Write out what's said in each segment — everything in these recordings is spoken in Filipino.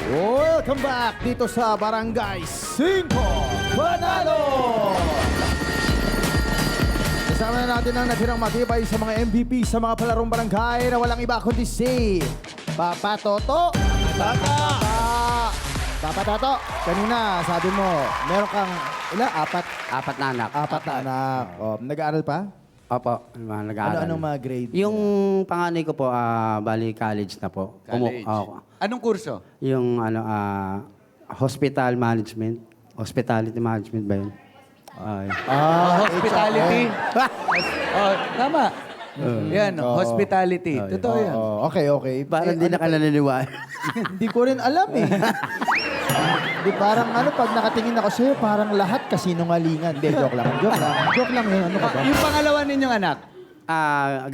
Welcome back dito sa Barangay 5 Panalo! Kasama na natin ang natirang matibay sa mga MVP sa mga palarong barangay na walang iba kundi si Papa Toto. Papa Toto, kanina sabi mo, meron kang ilan? Apat na anak. Apat na anak. Oh, nag-aaral pa? Opo, nag-aaral. Anong mga grade? Yung panganay ko po, bali college na po. College. Anong kurso? Yung hospital management. Hospitality management ba yun? Ay. Hospitality. Oh, tama. Yan, hospitality. Totoo yan. Okay. Parang hindi na ka naniniwala. Hindi ko rin alam eh. Di parang pag nakatingin ako sa'yo, parang lahat kasinungalingan. Hindi, joke lang. Joke lang yun. Ano ka ba? Yung pangalawa ninyong anak?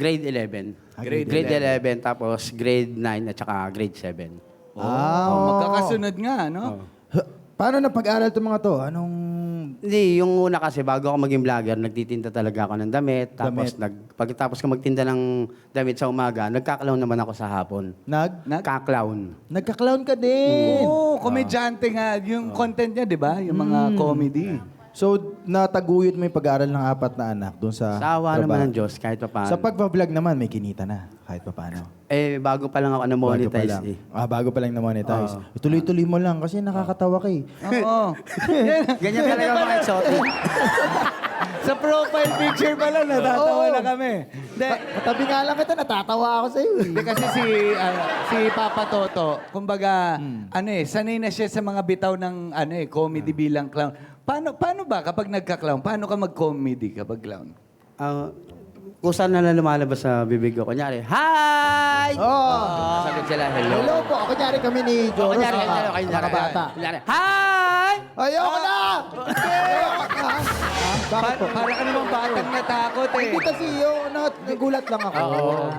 Grade 11. Grade Grade 11, tapos grade 9 at saka grade 7. Magkakasunod nga, no? Paano na pag-aral itong mga to? Hindi, yung una kasi, bago ako maging vlogger, nagtitinda talaga ako ng damit. Tapos, pagkatapos ko magtinda ng damit sa umaga, nagka-clown naman ako sa hapon. Ka-clown. Nagka-clown ka din. Oo, komedyante nga. Yung content niya, di ba? Yung mga comedy. So, nataguyod mo yung pag-aaral ng apat na anak doon sa Sa awa trabaho. naman ng Diyos, kahit pa paano. Sa pagpa-vlog naman, may kinita na. Kahit pa paano. Bago pa lang ako na-monetize eh. Bago pa lang na-monetize. Ituloy-tuloy mo lang kasi nakakatawa ka eh. Oo. Ganyan talaga mga exotic. Sa profile picture pala, natatawa na kami. Hindi, Matabi nga lang kita, natatawa ako sa'yo eh. Hindi kasi si Papa Toto, kumbaga, sanay na siya sa mga bitaw ng comedy bilang clown. Paano ba kapag nagka-clown? Paano ka mag-comedy kapag clown? Kung saan na lumalabas sa bibig ko. Kunyari, hi! Sagot sila, hello. Hello po. Kunyari kami ni Joros, Kunyari, mga bata. Kunyari, hi! Ayoko na! Bakit po? Para ka namang batang natakot eh. Hindi kasi yung nagulat lang ako.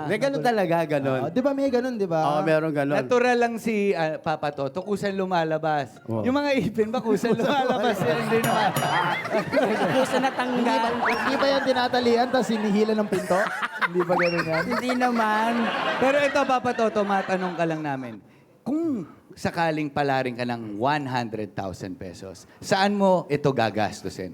May ganun talaga, ganun. Di ba may ganun, di ba? Oo, meron ganun. Natural lang si Papa Toto, kusan lumalabas. Yung mga ipin ba, kusan lumalabas? Hindi naman. Puso na tanggal. Hindi ba yan tinatalian tapos sinihila ng pinto? Hindi ba ganun yan? Hindi naman. Pero ito, Papa Toto, matanong ka lang namin. Kung sakaling palaring ka ng 100,000 pesos, saan mo ito gagastusin?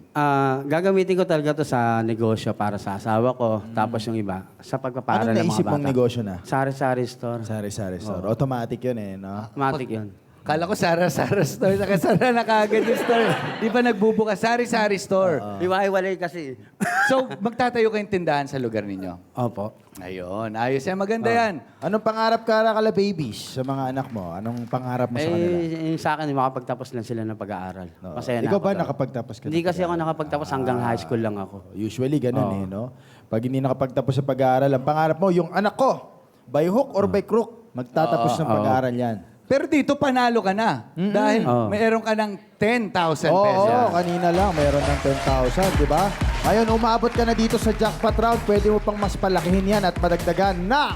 Gagamitin ko talaga to sa negosyo para sa asawa ko. Tapos yung iba, sa pagpaparal Anong ng mga naisip bata. mong negosyo na? Sari-sari store. Sari-sari store. Automatic yun eh, no? Matic yun. Kala ko Sara-Sara store. Nakasara na kagad yung store. Di ba nagbubukas? Sari-sari store. Iwalay kasi. So, magtatayo kayong tindahan sa lugar ninyo? Opo. Ayun. Ayos yan. Maganda yan. Anong pangarap ka kala babies sa mga anak mo? Anong pangarap mo sa kanila? Sa akin, makapagtapos lang sila ng pag-aaral. No. Masaya na Ikaw ako ba doon. nakapagtapos ka? Hindi kasi ako nakapagtapos hanggang high school lang ako. Usually ganun eh, no? Pag hindi nakapagtapos sa pag-aaral, ang pangarap mo, yung anak ko, by hook or by crook, magtatapos ng pag-aaral yan. Pero dito, panalo ka na. Dahil mayroon ka ng 10,000 pesos. Oo, kanina lang, mayroon ng 10,000, di ba? Ngayon, umabot ka na dito sa jackpot round, pwede mo pang mas palakihin yan at madagdagan na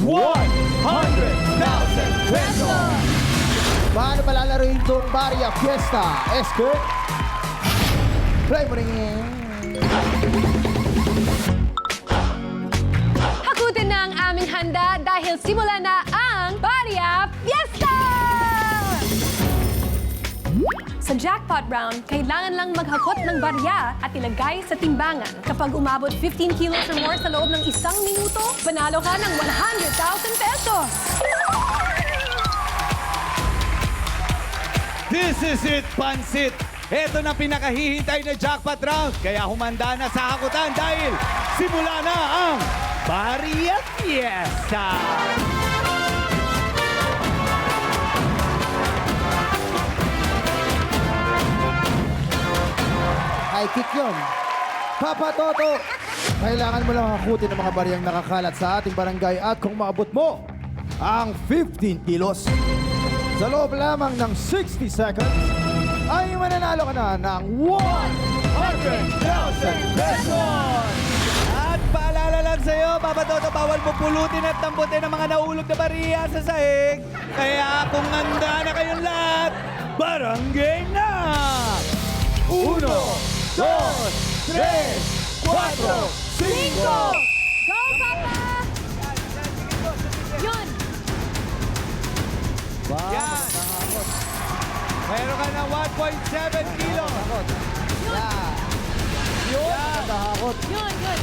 100,000 pesos! Paano palalaroin itong Barya Fiesta? Esker? Play mo rin yan. Hakutin na ang aming handa dahil simula na ang Barya Fiesta! Sa jackpot round, kailangan lang maghakot ng barya at ilagay sa timbangan. Kapag umabot 15 kilos or more sa loob ng 1 minuto, panalo ka ng 100,000 pesos! This is it, Pansit! Ito na pinakahihintay na jackpot round. Kaya humanda na sa hakutan dahil simula na ang Barya Fiesta! High kick yun. Papa Toto, kailangan mo lang hakutin ng mga bariyang nakakalat sa ating barangay at kung maabot mo ang 15 kilos sa loob lamang ng 60 seconds, ay mananalo ka na ng 100,000 pesos! At paalala lang sa'yo, Papa Toto, bawal mo pulutin at tambutin ang mga naulog na bariya sa sahig. Kaya kung handa na kayong lahat, barangay na! 1, 2, 3, 4, 5! Go, Papa! Yun! Yan! Meron ka ng 1.7 kilo. Nakakot. Yun, yun.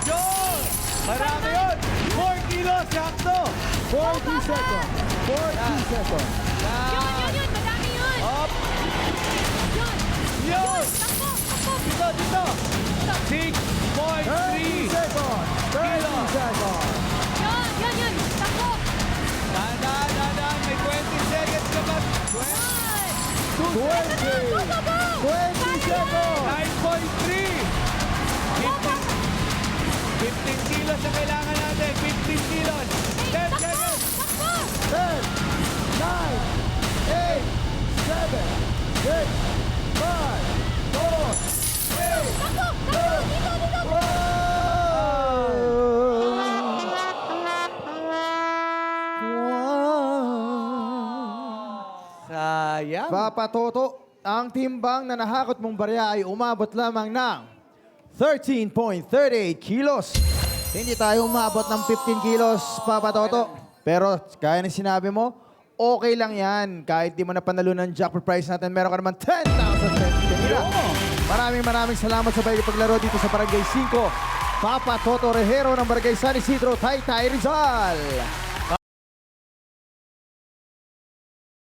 Yun! Marami yun! 4 kilos, sakto! 40 seconds. 40 seconds. Yun, yun, yun. Madami yun. Up! Yun. Yun! Takbo, takbo. Dito, dito! 30 6.3 seconds. 30 seconds. Yun, yun, yun. Takbo. Dahan, dahan, may 20 seconds ka pa. 20. 20 seconds. 9.3 15 kilos ang kailangan natin. 15 kilos. 10 seconds. Takbo. 10, 9, 8, 7, 6, 5, 4, 3, Takbo. Takbo. Dito, dito. Sayang. Papa Toto, ang timbang na nahakot mong barya ay umabot lamang ng 13.38 kilos. Hindi tayo umabot ng 15 kilos, Papa Toto. Pero kaya ng sinabi mo, okay lang yan. Kahit di mo na panalo ng jackpot prize natin, meron ka naman 10,000 pesos. Maraming salamat sa paglaro dito sa Barangay 5. Papa Toto Rehero ng Barangay San Isidro, Taytay, Rizal.